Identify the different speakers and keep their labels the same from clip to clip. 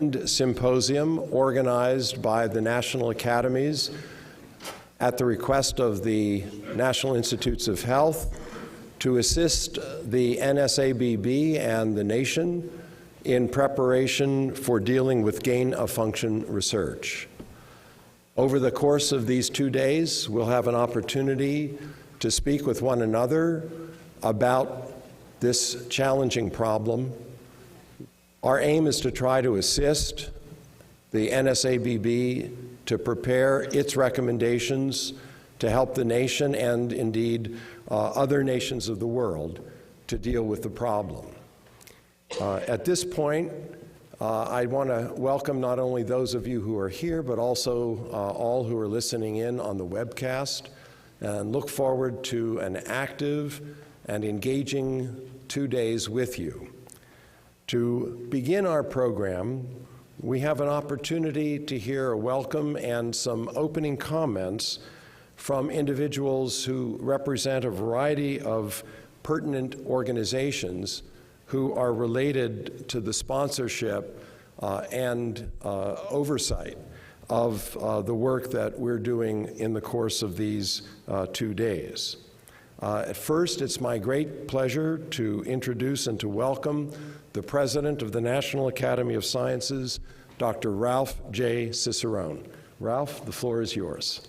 Speaker 1: Symposium organized by the National Academies at the request of the National Institutes of Health to assist the NSABB and the nation in preparation for dealing with gain-of-function research. Over the course of these 2 days, we'll have an opportunity to speak with one another about this challenging problem. Our aim is to try to assist the NSABB to prepare its recommendations to help the nation and indeed other nations of the world to deal with the problem. At this point, I want to welcome not only those of you who are here, but also all who are listening in on the webcast, and look forward to an active and engaging 2 days with you. To begin our program, we have an opportunity to hear a welcome and some opening comments from individuals who represent a variety of pertinent organizations who are related to the sponsorship and oversight of the work that we're doing in the course of these 2 days. At first, it's my great pleasure to introduce and to welcome the President of the National Academy of Sciences, Dr. Ralph J. Cicerone. Ralph, the floor is yours.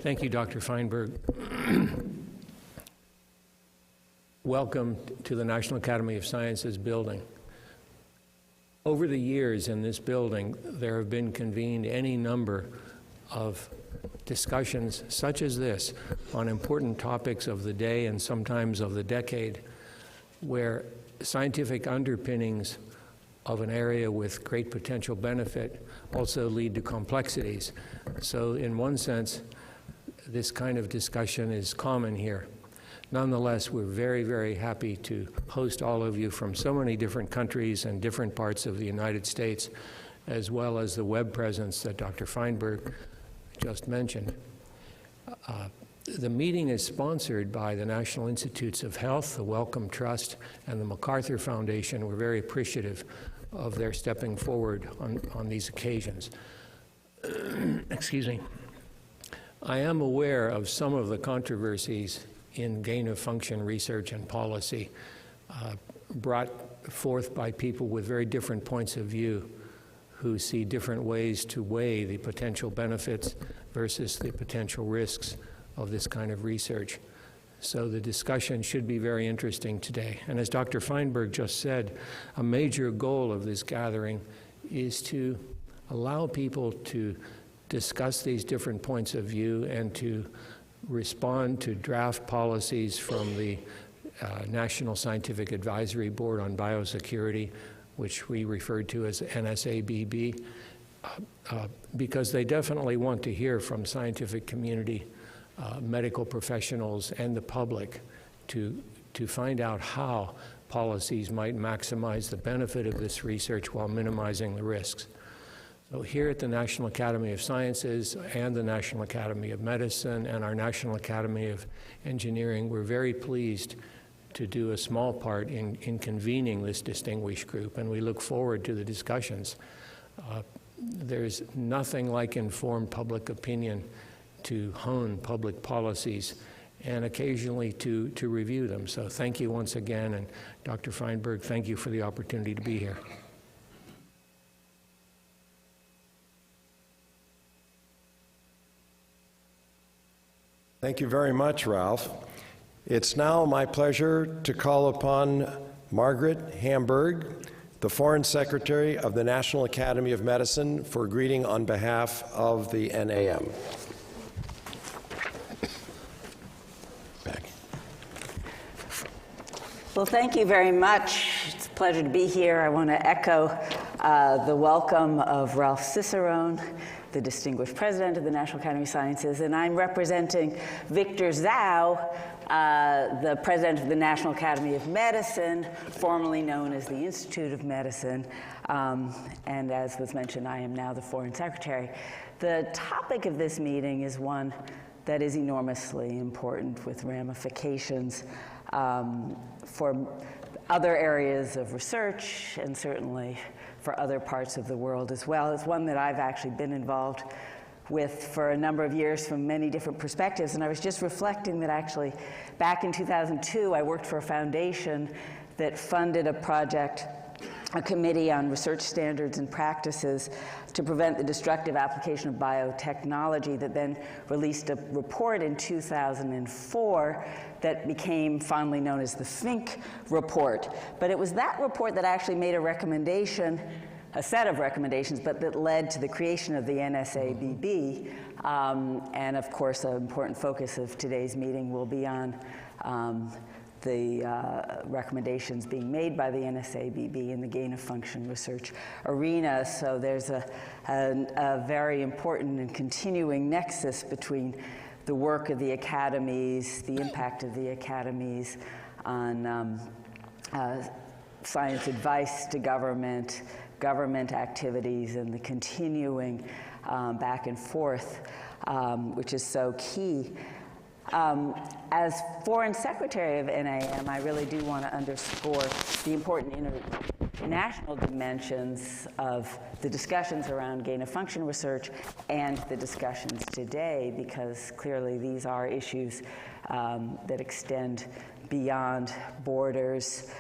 Speaker 2: Thank you, Dr. Fineberg. Welcome to the National Academy of Sciences building. Over the years in this building, there have been convened any number of discussions such as this on important topics of the day and sometimes of the decade, where scientific underpinnings of an area with great potential benefit also lead to complexities. So in one sense, this kind of discussion is common here. Nonetheless, we're very, very happy to host all of you from so many different countries and different parts of the United States, as well as the web presence that Dr. Fineberg just mentioned. The meeting is sponsored by the National Institutes of Health, the Wellcome Trust, and the MacArthur Foundation. We're very appreciative of their stepping forward on these occasions. Excuse me. I am aware of some of the controversies in gain-of-function research and policy brought forth by people with very different points of view who see different ways to weigh the potential benefits versus the potential risks of this kind of research. So the discussion should be very interesting today. And as Dr. Fineberg just said, a major goal of this gathering is to allow people to discuss these different points of view and to respond to draft policies from the National Scientific Advisory Board on Biosecurity, which we refer to as NSABB, because they definitely want to hear from scientific community, medical professionals, and the public to find out how policies might maximize the benefit of this research while minimizing the risks. So here at the National Academy of Sciences and the National Academy of Medicine and our National Academy of Engineering, we're very pleased to do a small part in convening this distinguished group, and we look forward to the discussions. There's nothing like informed public opinion to hone public policies and occasionally to review them. So thank you once again, and Dr. Fineberg, thank you for the opportunity to be here.
Speaker 1: Thank you very much, Ralph. It's now my pleasure to call upon Margaret Hamburg, the Foreign Secretary of the National Academy of Medicine, for a greeting on behalf of the NAM.
Speaker 3: Well, thank you very much. It's a pleasure to be here. I want to echo the welcome of Ralph Cicerone, the distinguished president of the National Academy of Sciences, and I'm representing Victor Zhao, the president of the National Academy of Medicine, formerly known as the Institute of Medicine, and as was mentioned, I am now the Foreign Secretary. The topic of this meeting is one that is enormously important with ramifications for other areas of research and certainly for other parts of the world as well. It's one that I've actually been involved with for a number of years from many different perspectives. And I was just reflecting that actually back in 2002, I worked for a foundation that funded a project, a committee on research standards and practices to prevent the destructive application of biotechnology, that then released a report in 2004 that became fondly known as the Fink report. But it was that report that actually made a recommendation, a set of recommendations, but that led to the creation of the NSABB. And of course, an important focus of today's meeting will be on the recommendations being made by the NSABB in the gain-of-function research arena. So there's a very important and continuing nexus between the work of the academies, the impact of the academies on science advice to government, government activities, and the continuing back and forth, which is so key. As Foreign Secretary of NAM, I really do want to underscore the important international dimensions of the discussions around gain-of-function research and the discussions today, because clearly these are issues that extend beyond borders,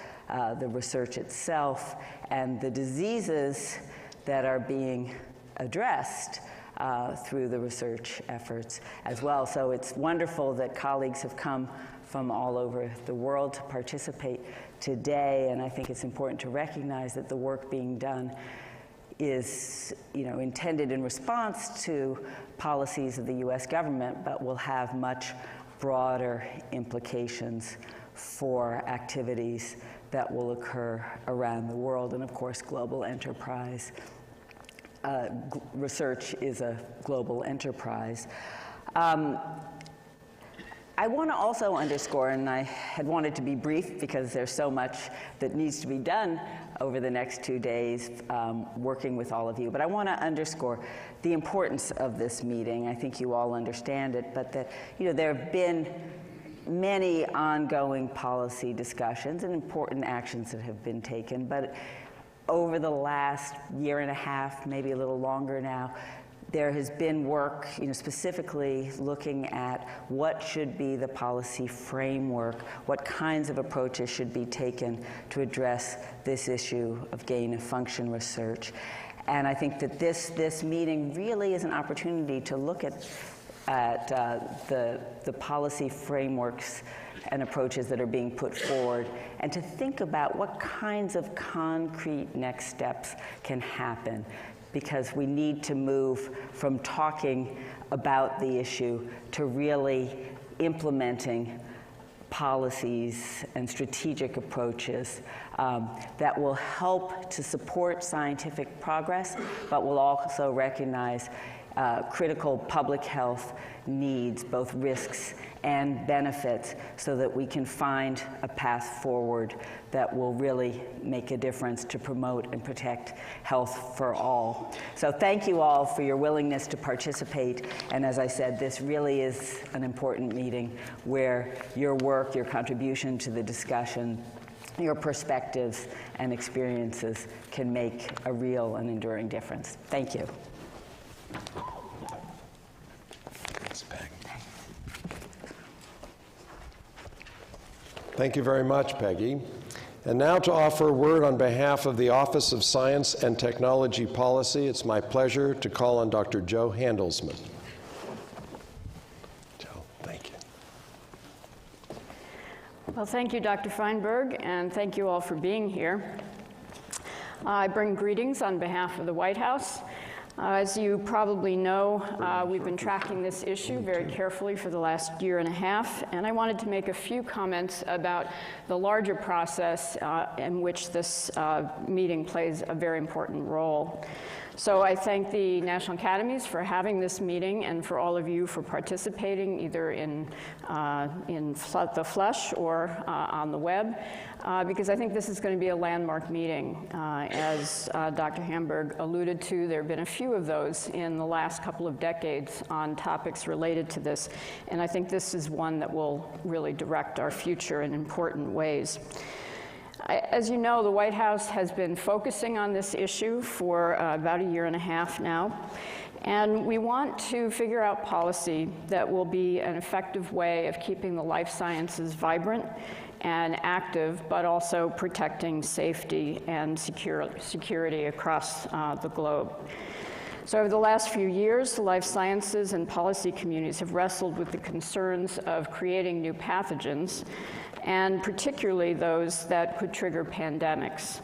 Speaker 3: the research itself, and the diseases that are being addressed through the research efforts as well. So it's wonderful that colleagues have come from all over the world to participate today, and I think it's important to recognize that the work being done is, intended in response to policies of the US government, but will have much broader implications for activities that will occur around the world, and of course, global enterprise. Research is a global enterprise. I want to also underscore, and I had wanted to be brief because there's so much that needs to be done over the next 2 days working with all of you, but I want to underscore the importance of this meeting. I think you all understand it, but that there have been many ongoing policy discussions and important actions that have been taken, but over the last year and a half, maybe a little longer now, there has been work, specifically looking at what should be the policy framework, what kinds of approaches should be taken to address this issue of gain-of-function research. And I think that this meeting really is an opportunity to look at the policy frameworks and approaches that are being put forward, and to think about what kinds of concrete next steps can happen, because we need to move from talking about the issue to really implementing policies and strategic approaches that will help to support scientific progress, but will also recognize critical public health needs, both risks and benefits, so that we can find a path forward that will really make a difference to promote and protect health for all. So thank you all for your willingness to participate. And as I said, this really is an important meeting where your work, your contribution to the discussion, your perspectives and experiences can make a real and enduring difference. Thank you.
Speaker 1: Thank you very much, Peggy. And now to offer a word on behalf of the Office of Science and Technology Policy, it's my pleasure to call on Dr. Joe Handelsman. Joe, thank you.
Speaker 4: Well, thank you, Dr. Fineberg, and thank you all for being here. I bring greetings on behalf of the White House. As you probably know, we've been tracking this issue very carefully for the last year and a half, and I wanted to make a few comments about the larger process in which this meeting plays a very important role. So I thank the National Academies for having this meeting and for all of you for participating either in the flesh or on the web, because I think this is going to be a landmark meeting. As Dr. Hamburg alluded to, there have been a few of those in the last couple of decades on topics related to this, and I think this is one that will really direct our future in important ways. As you know, the White House has been focusing on this issue for about a year and a half now, and we want to figure out policy that will be an effective way of keeping the life sciences vibrant and active, but also protecting safety and security across the globe. So over the last few years, the life sciences and policy communities have wrestled with the concerns of creating new pathogens, and particularly those that could trigger pandemics.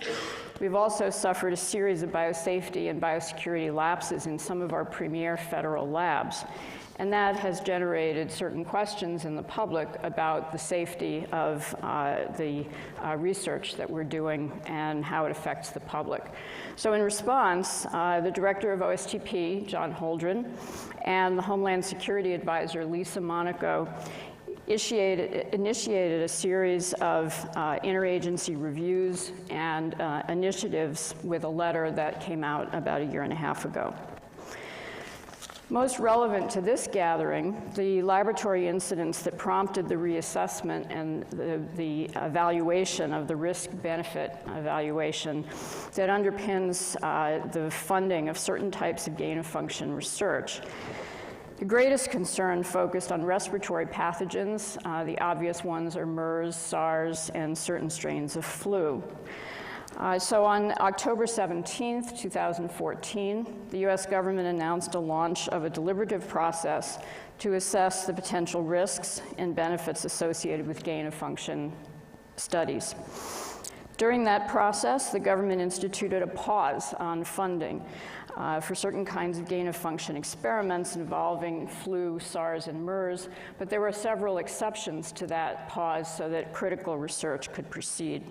Speaker 4: We've also suffered a series of biosafety and biosecurity lapses in some of our premier federal labs, and that has generated certain questions in the public about the safety of the research that we're doing and how it affects the public. So in response, the director of OSTP, John Holdren, and the Homeland Security Advisor, Lisa Monaco, initiated a series of interagency reviews and initiatives with a letter that came out about a year and a half ago. Most relevant to this gathering, the laboratory incidents that prompted the reassessment and the evaluation of the risk-benefit evaluation that underpins the funding of certain types of gain-of-function research. The greatest concern focused on respiratory pathogens. The obvious ones are MERS, SARS, and certain strains of flu. So on October 17th, 2014, the US government announced a launch of a deliberative process to assess the potential risks and benefits associated with gain-of-function studies. During that process, the government instituted a pause on funding for certain kinds of gain-of-function experiments involving flu, SARS, and MERS, but there were several exceptions to that pause so that critical research could proceed.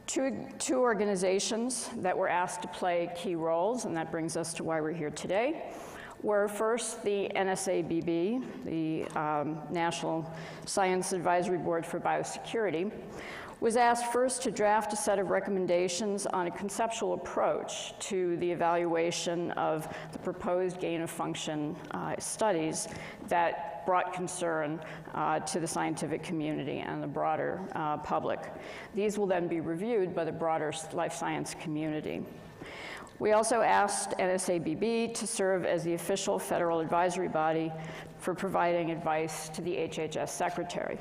Speaker 4: Two organizations that were asked to play key roles, and that brings us to why we're here today, were first the NSABB, the National Science Advisory Board for Biosecurity, was asked first to draft a set of recommendations on a conceptual approach to the evaluation of the proposed gain-of-function studies that brought concern to the scientific community and the broader public. These will then be reviewed by the broader life science community. We also asked NSABB to serve as the official federal advisory body for providing advice to the HHS secretary.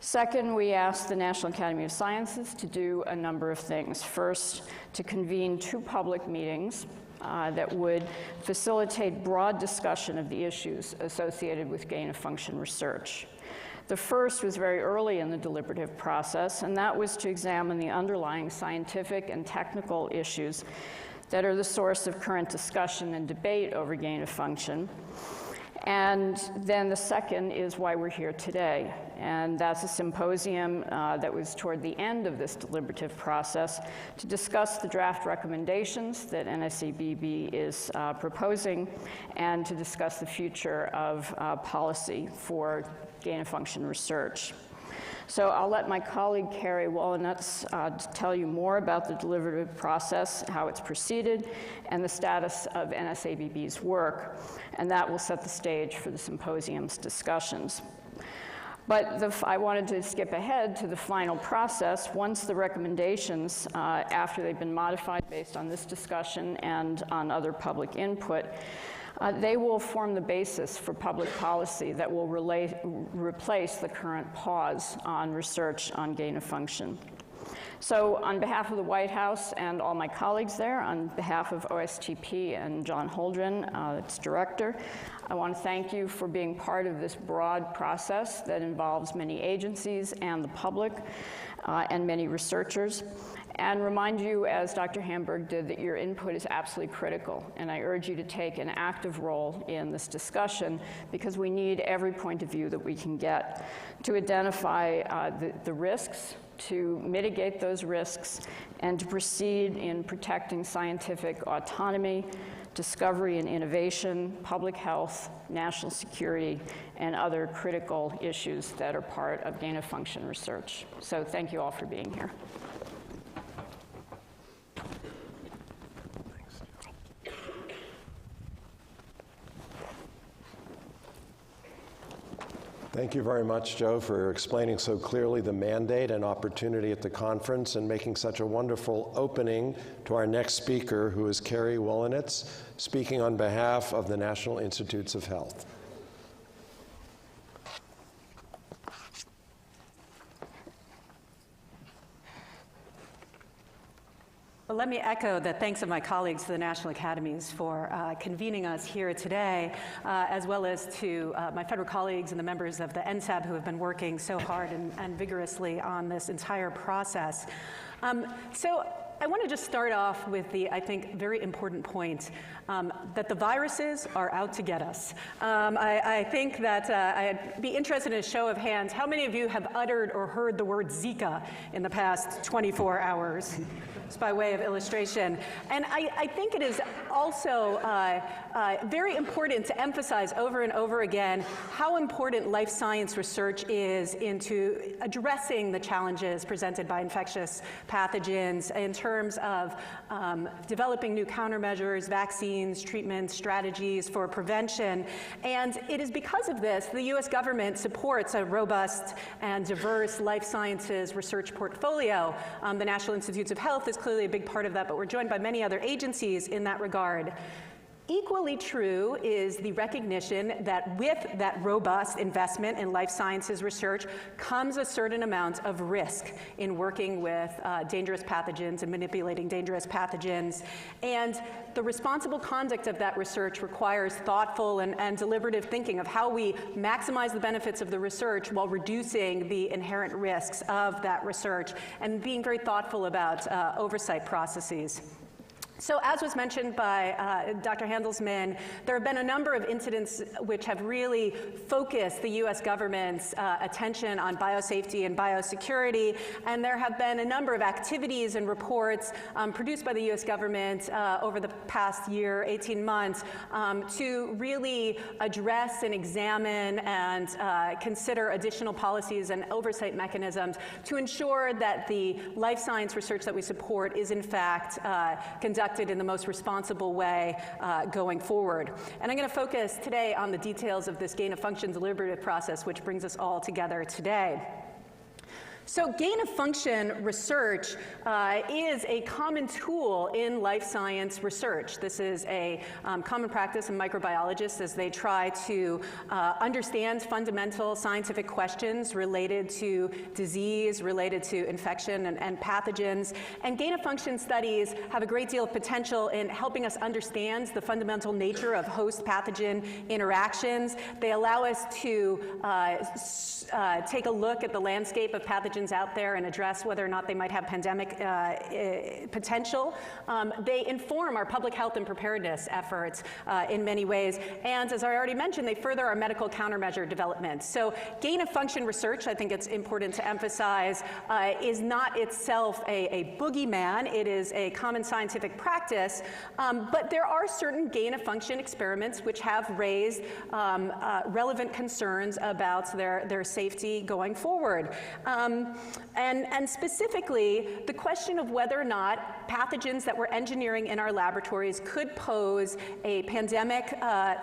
Speaker 4: Second, we asked the National Academy of Sciences to do a number of things. First, to convene 2 public meetings that would facilitate broad discussion of the issues associated with gain-of-function research. The first was very early in the deliberative process, and that was to examine the underlying scientific and technical issues that are the source of current discussion and debate over gain-of-function. And then the second is why we're here today. And that's a symposium that was toward the end of this deliberative process to discuss the draft recommendations that NSABB is proposing and to discuss the future of policy for gain-of-function research. So I'll let my colleague Carrie Wolinetz tell you more about the deliberative process, how it's proceeded, and the status of NSABB's work, and that will set the stage for the symposium's discussions. But I wanted to skip ahead to the final process. Once the recommendations, after they've been modified based on this discussion and on other public input, they will form the basis for public policy that will replace the current pause on research on gain-of-function. So on behalf of the White House and all my colleagues there, on behalf of OSTP and John Holdren, its director, I want to thank you for being part of this broad process that involves many agencies and the public and many researchers. And remind you, as Dr. Hamburg did, that your input is absolutely critical. And I urge you to take an active role in this discussion because we need every point of view that we can get to identify the risks, to mitigate those risks and to proceed in protecting scientific autonomy, discovery and innovation, public health, national security, and other critical issues that are part of gain-of-function research. So thank you all for being here.
Speaker 1: Thank you very much, Joe, for explaining so clearly the mandate and opportunity at the conference and making such a wonderful opening to our next speaker, who is Carrie Wolinetz, speaking on behalf of the National Institutes of Health.
Speaker 5: Well, let me echo the thanks of my colleagues to the National Academies for convening us here today, as well as to my federal colleagues and the members of the NSAB who have been working so hard and vigorously on this entire process. So I want to just start off with the, I think, very important point that the viruses are out to get us. I think that I'd be interested in a show of hands. How many of you have uttered or heard the word Zika in the past 24 hours? Just by way of illustration. And I think it is also very important to emphasize over and over again how important life science research is into addressing the challenges presented by infectious pathogens in terms of developing new countermeasures, vaccines, treatments, strategies for prevention. And it is because of this the U.S. government supports a robust and diverse life sciences research portfolio. The National Institutes of Health is clearly a big part of that, but we're joined by many other agencies in that regard. Equally true is the recognition that with that robust investment in life sciences research comes a certain amount of risk in working with dangerous pathogens and manipulating dangerous pathogens. And the responsible conduct of that research requires thoughtful and deliberative thinking of how we maximize the benefits of the research while reducing the inherent risks of that research and being very thoughtful about oversight processes. So as was mentioned by Dr. Handelsman, there have been a number of incidents which have really focused the U.S. government's attention on biosafety and biosecurity, and there have been a number of activities and reports produced by the U.S. government over the past year, 18 months, to really address and examine and consider additional policies and oversight mechanisms to ensure that the life science research that we support is in fact conducted in the most responsible way going forward. And I'm going to focus today on the details of this gain-of-function deliberative process, which brings us all together today. So gain-of-function research is a common tool in life science research. This is a common practice in microbiologists as they try to understand fundamental scientific questions related to disease, related to infection and pathogens. And gain-of-function studies have a great deal of potential in helping us understand the fundamental nature of host-pathogen interactions. They allow us to take a look at the landscape of pathogens out there and address whether or not they might have pandemic potential. They inform our public health and preparedness efforts in many ways. And as I already mentioned, they further our medical countermeasure development. So gain-of-function research, I think it's important to emphasize, is not itself a boogeyman. It is a common scientific practice. But there are certain gain-of-function experiments which have raised relevant concerns about their safety going forward. And specifically, the question of whether or not pathogens that we're engineering in our laboratories could pose a pandemic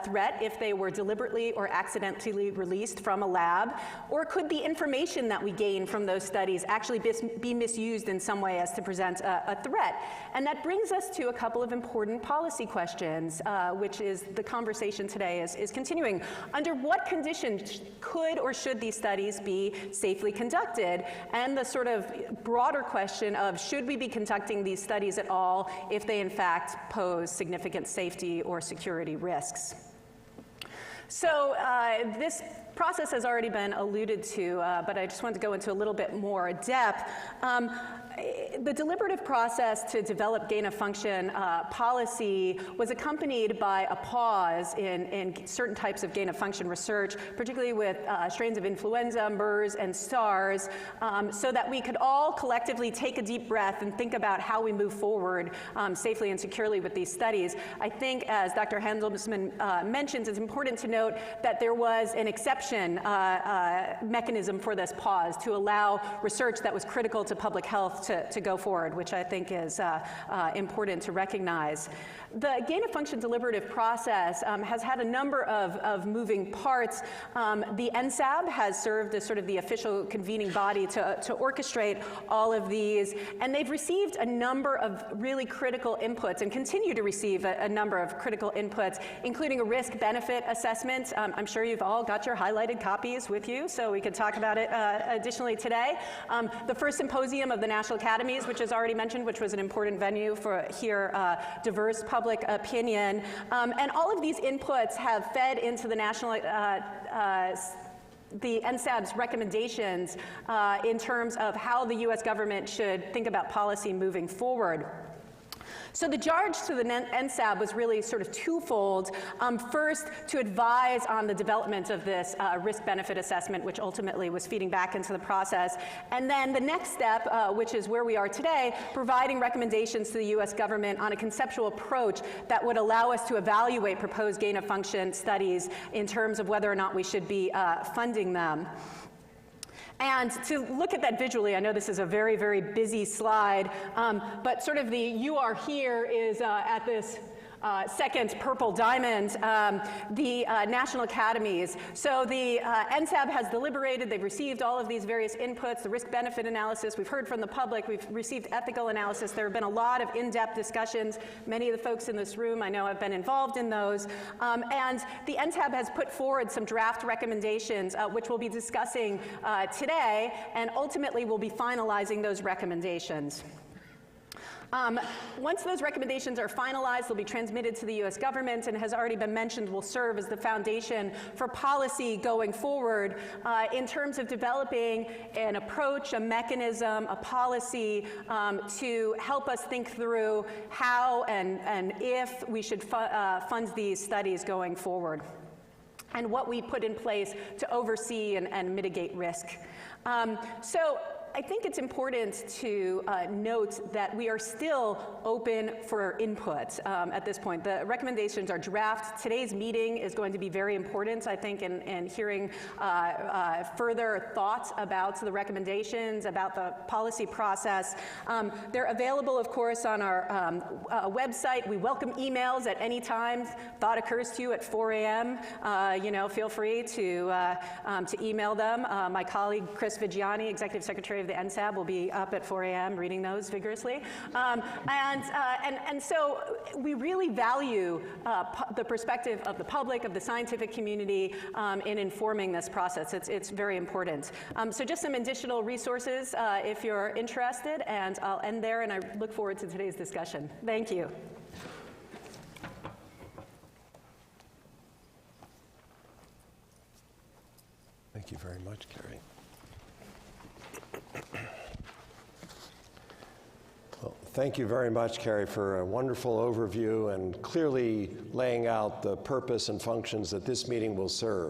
Speaker 5: threat if they were deliberately or accidentally released from a lab, or could the information that we gain from those studies actually be misused in some way as to present a threat? And that brings us to a couple of important policy questions, which is the conversation today is continuing. Under what conditions could or should these studies be safely conducted? And the sort of broader question of should we be conducting these studies at all if they in fact pose significant safety or security risks? So this process has already been alluded to, but I just wanted to go into a little bit more depth. The deliberative process to develop gain-of-function policy was accompanied by a pause in certain types of gain-of-function research, particularly with strains of influenza, MERS, and SARS, so that we could all collectively take a deep breath and think about how we move forward safely and securely with these studies. I think, as Dr. Handelsman mentions, it's important to note that there was an exception mechanism for this pause to allow research that was critical to public health to go forward, which I think is important to recognize. The gain-of-function deliberative process has had a number of moving parts. The NSAB has served as sort of the official convening body to orchestrate all of these, and they've received a number of really critical inputs and continue to receive a number of critical inputs, including a risk-benefit assessment. I'm sure you've all got your highlighted copies with you, so we could talk about it additionally today. The first symposium of the National Academies, which is already mentioned, which was an important venue for hear diverse public opinion. And all of these inputs have fed into the the NSAB's recommendations in terms of how the US government should think about policy moving forward. So the charge to the NSAB was really sort of twofold. First, to advise on the development of this risk-benefit assessment, which ultimately was feeding back into the process. And then the next step, which is where we are today, providing recommendations to the US government on a conceptual approach that would allow us to evaluate proposed gain-of-function studies in terms of whether or not we should be funding them. And to look at that visually, I know this is a very, very busy slide, but sort of the "you are here" is at this second purple diamond, the National Academies. So the NSAB has deliberated, they've received all of these various inputs, the risk-benefit analysis, we've heard from the public, we've received ethical analysis, there have been a lot of in-depth discussions. Many of the folks in this room I know have been involved in those. And the NSAB has put forward some draft recommendations, which we'll be discussing today, and ultimately we'll be finalizing those recommendations. Once those recommendations are finalized, they'll be transmitted to the US government, and has already been mentioned, will serve as the foundation for policy going forward in terms of developing an approach, a mechanism, a policy to help us think through how and if we should fund these studies going forward, and what we put in place to oversee and mitigate risk. So I think it's important to note that we are still open for input at this point. The recommendations are draft. Today's meeting is going to be very important, I think, in hearing further thoughts about the recommendations, about the policy process. They're available, of course, on our website. We welcome emails at any time. Thought occurs to you at 4 a.m., feel free to email them. My colleague, Chris Vigiani, Executive Secretary of the NSAB, will be up at 4 a.m. reading those vigorously. And so we really value the perspective of the public, of the scientific community in informing this process. It's very important. So just some additional resources if you're interested, and I'll end there, and I look forward to today's discussion. Thank you.
Speaker 1: Thank you very much, Carrie. Well, thank you very much, Carrie, for a wonderful overview and clearly laying out the purpose and functions that this meeting will serve.